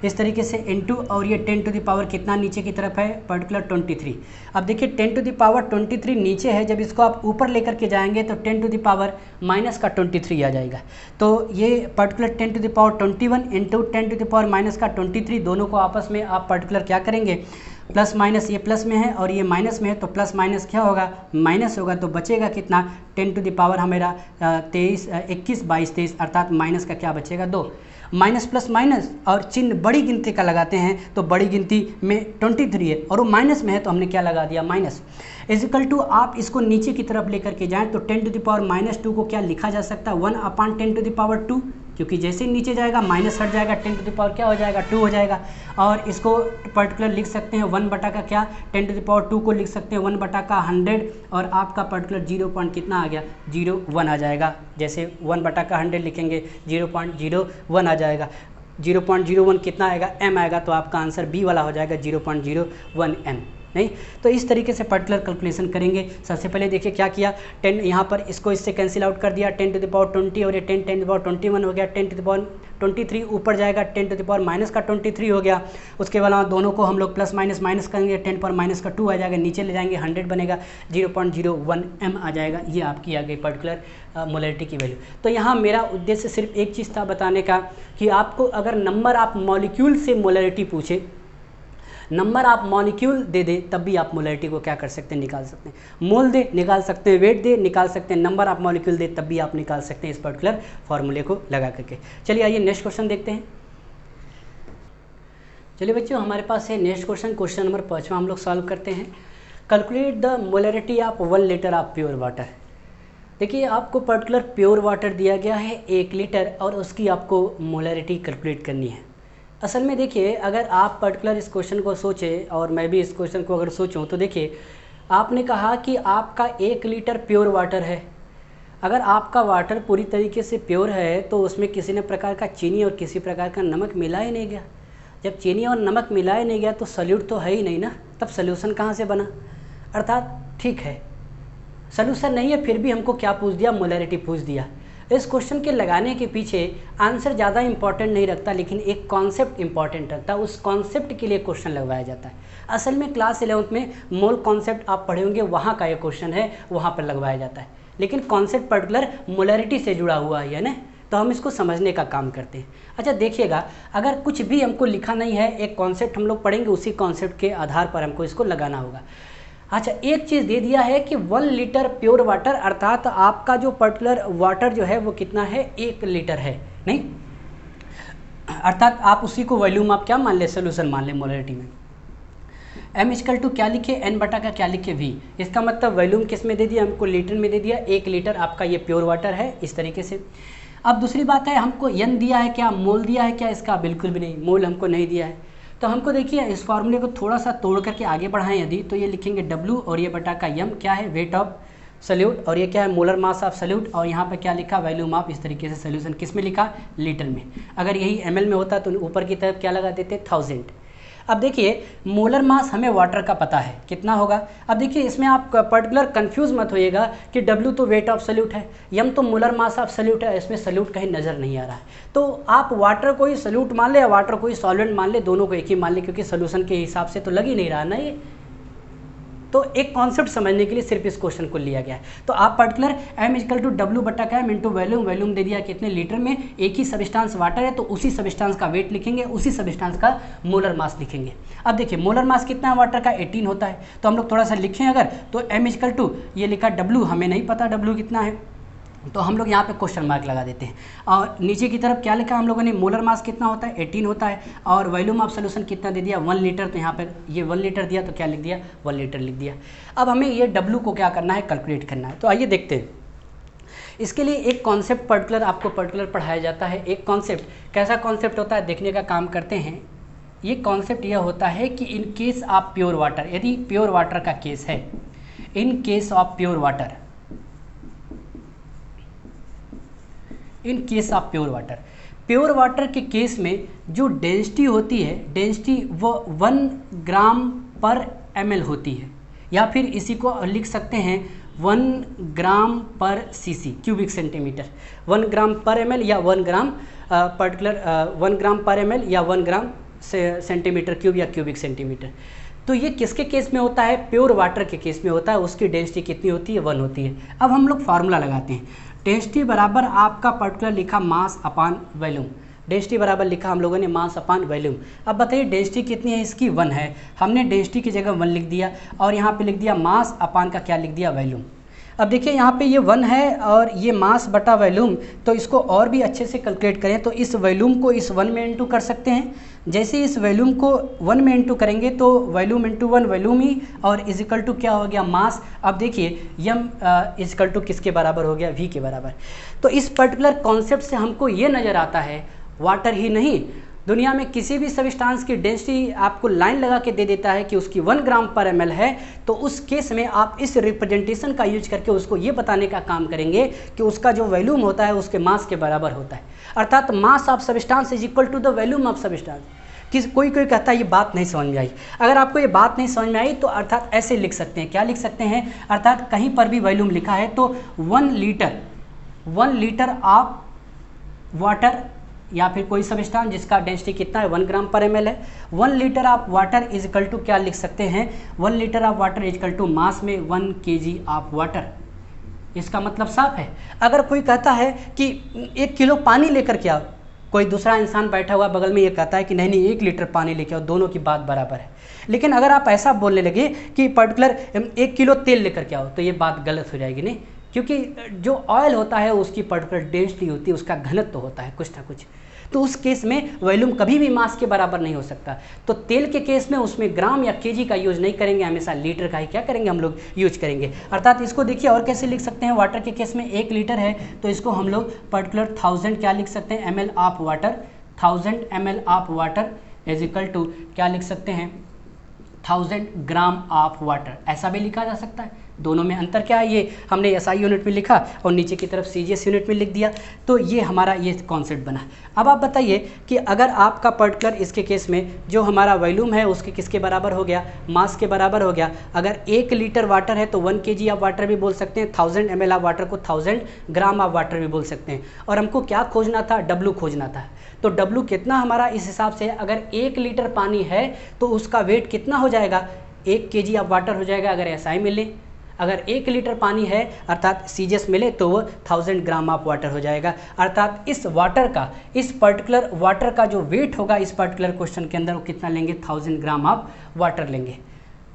A: इस तरीके से इनटू, और ये 10 टू द पावर कितना नीचे की तरफ है पर्टिकुलर 23। अब देखिए 10 टू द पावर 23 नीचे है, जब इसको आप ऊपर लेकर के जाएंगे तो 10 टू द पावर माइनस का 23 आ जाएगा। तो ये particular 10 to the power 21 into 10 to the power minus का 23, दोनों को आपस में आप पर्टिकुलर क्या करेंगे, प्लस माइनस, ये प्लस में है और ये माइनस में है, तो प्लस माइनस क्या होगा, माइनस होगा, तो बचेगा कितना 10 टू द पावर हमारा 21, 22, 23, अर्थात माइनस का क्या बचेगा 2। माइनस प्लस माइनस और चिन्ह बड़ी गिनती का लगाते हैं, तो बड़ी गिनती में 23 है और वो माइनस में है, तो हमने क्या लगा दिया माइनस, इजिकल टू आप इसको नीचे की तरफ लेकर के जाएं तो 10 टू द पावर -2 को क्या लिखा जा सकता है 1/10 टू द पावर 2, क्योंकि जैसे ही नीचे जाएगा माइनस हट जाएगा, 10 टू द पावर क्या हो जाएगा 2 हो जाएगा, और इसको पर्टिकुलर लिख सकते हैं 1 बटा का क्या 10 टू द पावर 2 को लिख सकते हैं 1 बटा का 100, और आपका पर्टिकुलर 0 पॉइंट कितना आ गया 0.1 आ जाएगा। जैसे 1 बटा का 100 लिखेंगे 0.01 आ जाएगा, 0.01 कितना आएगा m आएगा, तो आपका आंसर बी वाला हो जाएगा 0.01 m। नहीं, तो इस तरीके से पर्टिकुलर कैलकुलेशन करेंगे। सबसे पहले देखिए क्या किया, 10 यहाँ पर इसको इससे कैंसिल आउट कर दिया, 10 टू द पावर 20 और ये 10 टू द पावर 21 हो गया, 10 टू द पावर 23 ऊपर जाएगा, 10 टू द पावर माइनस का 23 हो गया। उसके बाद दोनों को हम लोग प्लस माइनस माइनस करेंगे, 10 पर माइनस का 2 आ जाएगा, नीचे ले जाएंगे 100 बनेगा, 0.01 m आ जाएगा। ये आपकी आ गई पर्टिकुलर मोलैरिटी की वैल्यू। तो यहाँ मेरा उद्देश्य सिर्फ एक चीज़ था बताने का कि आपको अगर नंबर आप मॉलिक्यूल से मोलैरिटी पूछे, नंबर आप मॉलिक्यूल दे दे, तब भी आप मोलैरिटी को क्या कर सकते हैं, निकाल सकते हैं। मोल दे निकाल सकते हैं, वेट दे निकाल सकते हैं, नंबर आप मॉलिक्यूल दे तब भी आप निकाल सकते हैं इस पर्टिकुलर फॉर्मूले को लगा करके। चलिए आइए नेक्स्ट क्वेश्चन देखते हैं। चलिए बच्चों, हमारे पास है नेक्स्ट क्वेश्चन, क्वेश्चन नंबर 5 हम लोग सॉल्व करते हैं। Calculate the molarity of 1 litre of pure water. देखिए आपको पर्टिकुलर प्योर वाटर दिया गया है 1 लीटर, और उसकी आपको मोलैरिटी कैलकुलेट करनी है। असल में देखिए, अगर आप पर्टिकुलर इस क्वेश्चन को सोचें और मैं भी इस क्वेश्चन को अगर सोचूं, तो देखिए आपने कहा कि आपका 1 लीटर प्योर वाटर है। अगर आपका वाटर पूरी तरीके से प्योर है तो उसमें किसी न प्रकार का चीनी और किसी प्रकार का नमक मिला ही नहीं गया। जब चीनी और नमक मिला ही नहीं गया तो सल्यूट तो है ही नहीं ना, तब सल्यूशन कहाँ से बना। अर्थात ठीक है सल्यूशन नहीं है, फिर भी हमको क्या पूछ दिया, मोलैरिटी पूछ दिया। इस क्वेश्चन के लगाने के पीछे आंसर ज़्यादा इंपॉर्टेंट नहीं रखता, लेकिन एक कॉन्सेप्ट इंपॉर्टेंट रखता है। उस कॉन्सेप्ट के लिए क्वेश्चन लगवाया जाता है। असल में क्लास 11th में मोल कॉन्सेप्ट आप पढ़े होंगे, वहाँ का ये क्वेश्चन है, वहाँ पर लगवाया जाता है। लेकिन कॉन्सेप्ट पर्टिकुलर मोलैरिटी से जुड़ा हुआ है ना, तो हम इसको समझने का काम करते हैं। अच्छा देखिएगा, अगर कुछ भी हमको लिखा नहीं है, एक कॉन्सेप्ट हम लोग पढ़ेंगे, उसी कॉन्सेप्ट के आधार पर हमको इसको लगाना होगा। अच्छा एक चीज़ दे दिया है कि 1 लीटर प्योर वाटर, अर्थात आपका जो पर्टिकुलर वाटर जो है वो कितना है 1 लीटर है, नहीं, अर्थात आप उसी को वॉल्यूम आप क्या मान ले, सोल्यूशन मान ले मोलैरिटी में। m इक्वल टू क्या लिखे, n बटा का क्या लिखे v, इसका मतलब वॉल्यूम किस में दे दिया हमको, लीटर में दे दिया। 1 लीटर आपका ये प्योर वाटर है, इस तरीके से। अब दूसरी बात है, हमको n दिया है क्या, मोल दिया है क्या, इसका बिल्कुल भी नहीं, मोल हमको नहीं दिया है। तो हमको देखिए इस फार्मूले को थोड़ा सा तोड़ करके आगे बढ़ाएं यदि, तो ये लिखेंगे W और ये बटा का m क्या है, वेट ऑफ सल्यूट, और ये क्या है, मोलर मास ऑफ सल्यूट, और यहाँ पे क्या लिखा, वॉल्यूम ऑफ। इस तरीके से सोल्यूशन किस में लिखा, लीटर में। अगर यही ml में होता तो ऊपर की तरफ क्या लगा देते, 1000। अब देखिए मोलर मास हमें वाटर का पता है कितना होगा। अब देखिए इसमें आप पर्टिकुलर कंफ्यूज मत होइएगा कि W तो वेट ऑफ सल्यूट है, M तो मोलर मास ऑफ सल्यूट है, इसमें सल्यूट कहीं नज़र नहीं आ रहा है। तो आप वाटर को ही सल्यूट मान ले या वाटर को ही सॉल्वेंट मान ले, दोनों को एक ही मान ले, क्योंकि सोल्यूशन के हिसाब से तो लग ही नहीं रहा ना ये। तो एक कॉन्सेप्ट समझने के लिए सिर्फ इस क्वेश्चन को लिया गया है। तो आप particular m equal to W बटा का m इंटू वॉल्यूम, वॉल्यूम दे दिया कितने लीटर में, एक ही सब्सटेंस वाटर है तो उसी सब्सटेंस का वेट लिखेंगे, उसी सब्सटेंस का मोलर मास लिखेंगे। अब देखिए मोलर मास कितना है वाटर का, 18 होता है, तो हम लोग थोड़ा सा लिखें अगर, तो m इक्वल टू ये लिखा W, हमें नहीं पता W कितना है, तो हम लोग यहाँ पे क्वेश्चन मार्क लगा देते हैं। और नीचे की तरफ क्या लिखा हम लोगों ने, मोलर मास कितना होता है 18 होता है, और वॉल्यूम ऑफ सोल्यूशन कितना दे दिया 1 लीटर, तो यहाँ पर ये 1 लीटर दिया तो क्या लिख दिया 1 लीटर लिख दिया। अब हमें ये W को क्या करना है, कैलकुलेट करना है। तो आइए देखते हैं। इसके लिए एक कॉन्सेप्ट पर्टिकुलर आपको पर्टिकुलर पढ़ाया जाता है। एक कॉन्सेप्ट, कैसा कॉन्सेप्ट होता है देखने का काम करते हैं। ये कॉन्सेप्ट यह होता है कि in case of pure water, यदि प्योर वाटर का केस है, in case of pure water, in case of pure water, pure water के केस में जो डेंसिटी होती है, डेंसिटी वो 1 ग्राम पर ml होती है, या फिर इसी को लिख सकते हैं 1 ग्राम पर cc क्यूबिक सेंटीमीटर। 1 ग्राम पर ml या 1 ग्राम पर्टिकुलर 1 ग्राम पर ml या 1 ग्राम सेंटीमीटर क्यूब या क्यूबिक सेंटीमीटर। तो ये किसके केस में होता है, प्योर वाटर के केस में होता है। उसकी डेंसिटी कितनी होती है 1 होती है। अब हम लोग फार्मूला लगाते हैं। डेंसिटी बराबर आपका पर्टिकुलर लिखा मास अपान वॉल्यूम, डेंसिटी बराबर लिखा हम लोगों ने मास अपान वॉल्यूम। अब बताइए डेंसिटी कितनी है, इसकी 1 है। हमने डेंसिटी की जगह 1 लिख दिया और यहाँ पे लिख दिया मास अपान का क्या लिख दिया वॉल्यूम। अब देखिए यहाँ पे ये 1 है और ये मास बटा वॉल्यूम, तो इसको और भी अच्छे से कैलकुलेट करें तो इस वॉल्यूम को इस 1 में इंटू कर सकते हैं। जैसे इस वॉल्यूम को 1 में इंटू करेंगे तो वॉल्यूम इंटू 1 वॉल्यूम ही, और इज इक्वल टू क्या हो गया मास। अब देखिए यम इज इक्वल टू किसके बराबर हो गया, v के बराबर। तो इस पर्टिकुलर कॉन्सेप्ट से हमको ये नज़र आता है, वाटर ही नहीं दुनिया में किसी भी सब्सटेंस की डेंसिटी आपको लाइन लगा के दे देता है कि उसकी 1 ग्राम पर ml है, तो उस केस में आप इस रिप्रेजेंटेशन का यूज करके उसको ये बताने का काम करेंगे कि उसका जो वॉल्यूम होता है उसके मास के बराबर होता है। अर्थात mass of substance is equal to the volume of substance. कोई कहता है ये बात नहीं समझ में आई। अगर आपको ये बात नहीं समझ में आई तो अर्थात ऐसे लिख सकते हैं, क्या लिख सकते हैं, अर्थात कहीं पर भी वॉल्यूम लिखा है तो 1 लीटर ऑफ वाटर या फिर कोई सब्सटेंस जिसका डेंसिटी कितना है 1 ग्राम पर ml है, 1 litre of water is equal to क्या लिख सकते हैं, 1 litre of water is equal to mass में 1 kg ऑफ वाटर। इसका मतलब साफ है। अगर कोई कहता है कि 1 किलो पानी लेकर के आओ, कोई दूसरा इंसान बैठा हुआ बगल में ये कहता है कि नहीं 1 लीटर पानी लेके आओ, दोनों की बात बराबर है। लेकिन अगर आप ऐसा बोलने लगे कि पर्टिकुलर 1 किलो तेल लेकर के आओ, तो ये बात गलत हो जाएगी। नहीं, क्योंकि जो ऑयल होता है उसकी पर्टिकुलर डेंसिटी होती है, उसका घनत्व होता है कुछ ना कुछ, तो उस केस में वॉल्यूम कभी भी मास के बराबर नहीं हो सकता। तो तेल के केस में उसमें ग्राम या केजी का यूज नहीं करेंगे, हमेशा लीटर का ही क्या करेंगे हम लोग यूज करेंगे। अर्थात इसको देखिए और कैसे लिख सकते हैं, वाटर के केस में 1 लीटर है तो इसको हम लोग पर्टिकुलर 1000 क्या लिख सकते हैं ml of water, 1000 ml of water is equal to क्या लिख सकते हैं 1000 ग्राम ऑफ वाटर, ऐसा भी लिखा जा सकता है। दोनों में अंतर क्या है, ये हमने SI यूनिट में लिखा और नीचे की तरफ CGS यूनिट में लिख दिया, तो ये हमारा ये कॉन्सेप्ट बना। अब आप बताइए कि अगर आपका पर्टिकुलर इसके केस में जो हमारा वॉल्यूम है उसके किसके बराबर हो गया, मास के बराबर हो गया। अगर 1 लीटर वाटर है तो 1 kg ऑफ वाटर भी बोल सकते हैं, 1000 ml ऑफ वाटर को 1000 ग्राम ऑफ वाटर भी बोल सकते हैं। और हमको क्या खोजना था, W खोजना था। तो W कितना हमारा इस हिसाब से, अगर 1 लीटर पानी है तो उसका वेट कितना हो जाएगा, 1 kg ऑफ वाटर हो जाएगा अगर SI मिले। अगर 1 लीटर पानी है अर्थात CGS मिले तो वो 1000 ग्राम ऑफ वाटर हो जाएगा। अर्थात इस वाटर का, इस पर्टिकुलर वाटर का जो वेट होगा इस पर्टिकुलर क्वेश्चन के अंदर वो कितना लेंगे, 1000 ग्राम ऑफ वाटर लेंगे।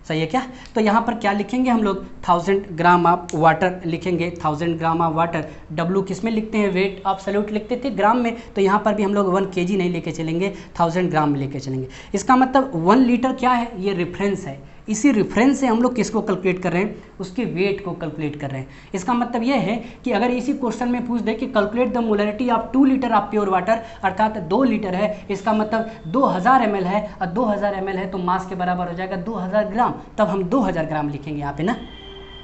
A: सही है क्या? तो यहाँ पर क्या लिखेंगे हम लोग, 1000 ग्राम ऑफ वाटर लिखेंगे, 1000 ग्राम ऑफ वाटर। W किस में लिखते हैं, वेट एब्सोल्यूट लिखते थे ग्राम में, तो यहाँ पर भी हम लोग 1 kg नहीं लेके चलेंगे, 1000 ग्राम में लेके चलेंगे। इसका मतलब 1 लीटर क्या है, ये रेफरेंस है। इसी रेफरेंस से हम लोग किसको कैलकुलेट कर रहे हैं, उसके वेट को कैलकुलेट कर रहे हैं। इसका मतलब यह है कि अगर इसी क्वेश्चन में पूछ दे कि calculate the molarity of 2 litre of pure water, अर्थात 2 लीटर है, इसका मतलब 2000 ml है और 2000 ml है तो मास के बराबर हो जाएगा 2000 ग्राम, तब हम 2000 ग्राम लिखेंगे यहाँ पे ना।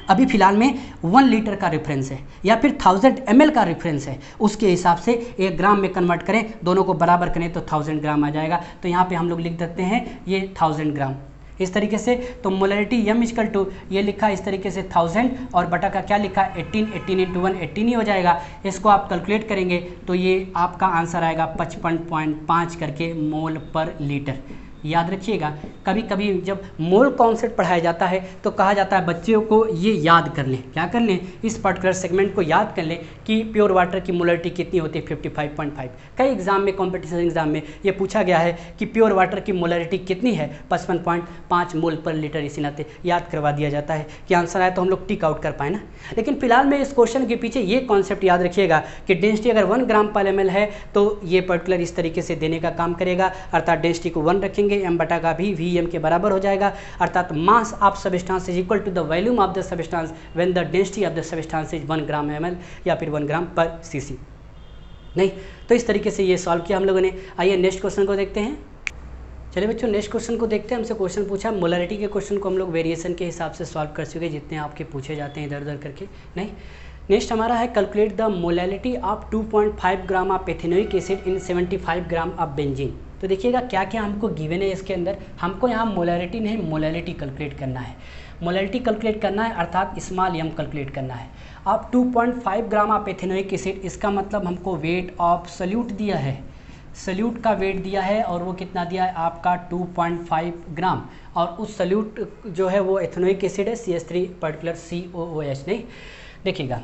A: अभी फिलहाल में 1 लीटर का रेफरेंस है या फिर 1000 ml का रेफरेंस है, उसके हिसाब से 1 ग्राम में कन्वर्ट करें, दोनों को बराबर करें तो 1000 ग्राम आ जाएगा। तो यहाँ पे हम लोग लिख देते हैं ये 1000 ग्राम इस तरीके से। तो मोलरिटी m इक्वल टू ये लिखा इस तरीके से 1000 और बटा का क्या लिखा 18, 18 इंटू 1 18 ही हो जाएगा। इसको आप कैलकुलेट करेंगे तो ये आपका आंसर आएगा 55.5 करके मोल पर लीटर। याद रखिएगा, कभी कभी जब मोल कॉन्सेप्ट पढ़ाया जाता है तो कहा जाता है बच्चों को ये याद कर लें, क्या कर लें, इस पर्टिकुलर सेगमेंट को याद कर लें कि प्योर वाटर की मोलरिटी कितनी होती है 55.5। कई एग्जाम में, कॉम्पिटिशन एग्जाम में ये पूछा गया है कि प्योर वाटर की मोलरिटी कितनी है, 55.5 मोल पर लीटर, इसी नाते याद करवा दिया जाता है कि आंसर आए तो हम लोग टिक आउट कर पाए ना। लेकिन फिलहाल में इस क्वेश्चन के पीछे ये कॉन्सेप्ट याद रखिएगा कि डेंसिटी अगर 1 ग्राम पर ml है तो ये पर्टिकुलर इस तरीके से देने का काम करेगा, अर्थात डेंसिटी को 1 रखेंगे, m बटा का भी Vm के बराबर हो जाएगा, अर्थात mass of substance is equal to the volume of the substance when the density of the substance is 1 gram ml या फिर 1 ग्राम पर cc। नहीं तो इस तरीके से ये सॉल्व किया हम लोगों ने। आइए नेक्स्ट क्वेश्चन को देखते हैं। चलिए बच्चों नेक्स्ट क्वेश्चन को देखते हैं। हमसे क्वेश्चन पूछा, मोलरिटी के क्वेश्चन को हम लोग वेरिएशन के हिसाब से सॉल्व कर चुके जितने आपके पूछे जाते हैं इधर उधर करके। नहीं, नेक्स्ट हमारा है calculate the molality of 2.5 gram of ethanoic acid in 75 gram of benzene. तो देखिएगा क्या क्या हमको गिवन है इसके अंदर, हमको यहाँ मोलैलिटी नहीं मोलैलिटी कैलकुलेट करना है। मोलैलिटी कैलकुलेट करना है अर्थात स्मॉल m कैलकुलेट करना है। अब 2.5 ग्राम ऑफ एथेनोइक एसिड, इसका मतलब हमको वेट ऑफ सल्यूट दिया है, सल्यूट का वेट दिया है और वो कितना दिया है आपका 2.5 ग्राम, और उस सल्यूट जो है वो एथेनोइक एसिड है CH3 पर्टिकुलर COOH। नहीं देखिएगा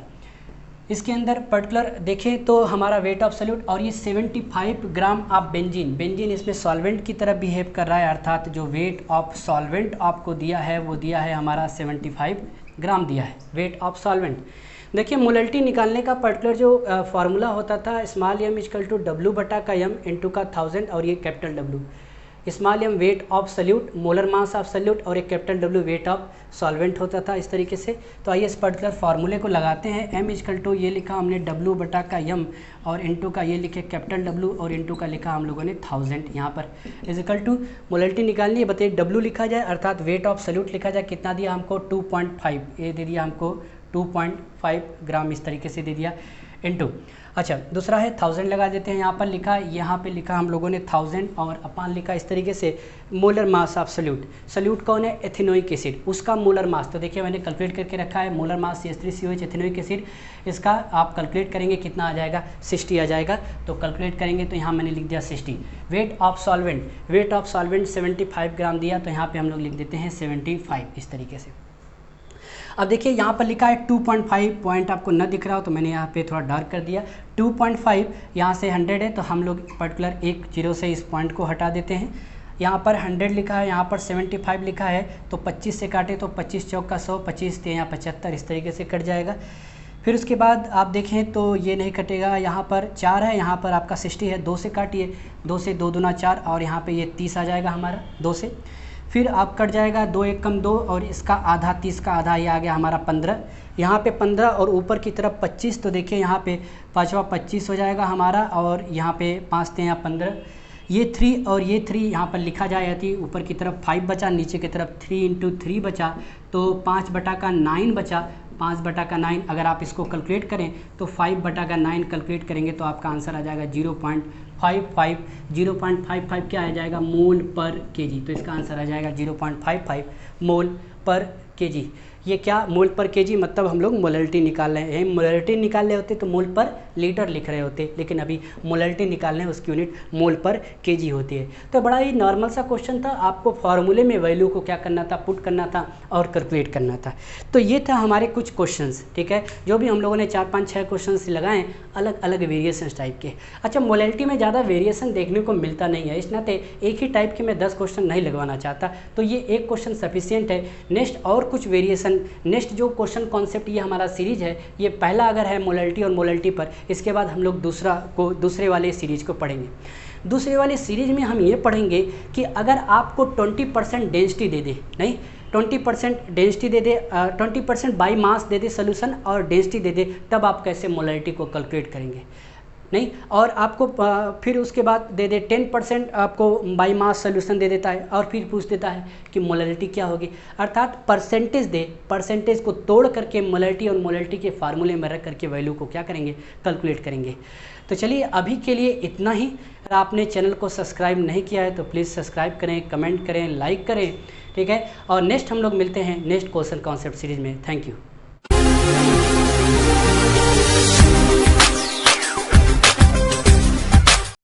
A: इसके अंदर पर्टिकुलर देखें तो हमारा वेट ऑफ सल्यूट, और ये 75 ग्राम ऑफ बेंजीन, बेंजीन इसमें सॉल्वेंट की तरह बिहेव कर रहा है, अर्थात जो वेट ऑफ सॉल्वेंट आपको दिया है वो दिया है हमारा 75 ग्राम दिया है वेट ऑफ सॉल्वेंट। देखिए मोलरिटी निकालने का पर्टिकुलर जो फार्मूला होता था small m equal to W बटा का m इंटू का 1000 और ये capital W। Small m weight of solute, molar mass of solute, और एक capital W weight of solvent होता था इस तरीके से। तो आइए इस पर्टिकुलर फार्मूले को लगाते हैं। m इक्वल टू ये लिखा हमने W बटा का m और इंटू का ये लिखे कैपिटल W और इंटू का लिखा हम लोगों ने 1000 यहाँ पर इज इक्वल टू मोलरिटी निकालनी है, बताइए W लिखा जाए अर्थात वेट ऑफ सल्यूट लिखा जाए, कितना दिया हमको 2.5, ये दे दिया हमको 2.5 ग्राम इस तरीके से दे दिया इंटू। अच्छा दूसरा है 1000 लगा देते हैं, यहाँ पर लिखा, यहाँ पे लिखा हम लोगों ने 1000 और अपान लिखा इस तरीके से molar mass of solute. Solute कौन है, एथेनोइक एसिड, उसका मोलर मास तो देखिए मैंने कैलकुलेट करके रखा है, molar mass CH3COH ethanoic acid, इसका आप कैलकुलेट करेंगे कितना आ जाएगा 60 आ जाएगा। तो कैलकुलेट करेंगे तो यहाँ मैंने लिख दिया 60। Wait of solvent, wait of solvent 75 gram दिया, तो यहाँ पर हम लोग लिख देते हैं 75 इस तरीके से। अब देखिए यहाँ पर लिखा है 2.5, पॉइंट आपको न दिख रहा हो तो मैंने यहाँ पे थोड़ा डार्क कर दिया। 2.5 यहाँ से 100 है तो हम लोग पर्टिकुलर एक जीरो से इस पॉइंट को हटा देते हैं। यहाँ पर 100 लिखा है, यहाँ पर 75 लिखा है, तो 25 से काटे तो 25 चौक का 100, 25 ते यहाँ 75 इस तरीके से कट जाएगा। फिर उसके बाद आप देखें तो ये नहीं कटेगा, यहाँ पर 4 है, यहाँ पर आपका 60 है, 2 से काटिए, 2 से 2 दूना 4 और यहाँ पे ये 30 आ जाएगा हमारा 2 से। फिर आप कट जाएगा 2 एक कम 2 और इसका आधा, 30 का आधा, ये आ गया हमारा 15। यहाँ पे 15 और ऊपर की तरफ 25, तो देखिए यहाँ पे पाँचवा 25 हो जाएगा हमारा, और यहाँ पे 5 थे यहाँ 15, ये 3 और ये 3 यहाँ पर लिखा जाए, ऊपर की तरफ 5 बचा, नीचे की तरफ 3 इंटू 3 बचा, तो 5 बटा का 9 बचा, 5 बटा का 9। अगर आप इसको कैलकुलेट करें तो 5 बटा का 9 कैलकुलेट करेंगे तो आपका आंसर आ जाएगा 0.55। 0.55 क्या आ जाएगा, मोल पर केजी, तो इसका आंसर आ जाएगा 0.55 मोल पर केजी। ये क्या, मोल पर केजी, मतलब हम लोग मोलरिटी निकाल रहे हैं। मोलरिटी निकाल रहे होते तो मोल पर लीटर लिख रहे होते, लेकिन अभी मोलरिटी निकालने उसकी यूनिट मोल पर केजी होती है। तो बड़ा ही नॉर्मल सा क्वेश्चन था, आपको फार्मूले में वैल्यू को क्या करना था, पुट करना था और कैलकुलेट करना था। तो ये था हमारे कुछ क्वेश्चंस, ठीक है, जो भी हम लोगों ने 4 5 6 क्वेश्चन लगाए अलग अलग वेरिएशन टाइप के। अच्छा मोलरिटी में ज़्यादा वेरिएशन देखने को मिलता नहीं है, इस नाते एक ही टाइप के मैं 10 क्वेश्चन नहीं लगवाना चाहता, तो ये एक क्वेश्चन सफिशियंट है। नेक्स्ट और कुछ वेरिएशन, नेक्स्ट जो क्वेश्चन कॉन्सेप्ट ये हमारा सीरीज है, ये पहला अगर है मोलरिटी और मोलरिटी पर, इसके बाद हम लोग दूसरे वाले सीरीज को पढ़ेंगे। दूसरे वाले सीरीज में हम ये पढ़ेंगे कि अगर आपको 20% डेंसिटी दे दे, नहीं 20% density they they, 20% by mass they they solution और डेंसिटी दे दे, तब आप कैसे मोलरिटी को कैलकुलेट करेंगे, नहीं। और आपको फिर उसके बाद दे दे 10% आपको बाई मास सोल्यूशन दे देता है और फिर पूछ देता है कि मोलरिटी क्या होगी, अर्थात परसेंटेज दे, परसेंटेज को तोड़ करके मोलरिटी और मोलरिटी के फार्मूले में रख करके वैल्यू को क्या करेंगे, कैलकुलेट करेंगे। तो चलिए अभी के लिए इतना ही। अगर आपने चैनल को सब्सक्राइब नहीं किया है तो प्लीज़ सब्सक्राइब करें, कमेंट करें, लाइक करें, ठीक है। और नेक्स्ट हम लोग मिलते हैं नेक्स्ट क्वेश्चन कॉन्सेप्ट सीरीज में। Thank you.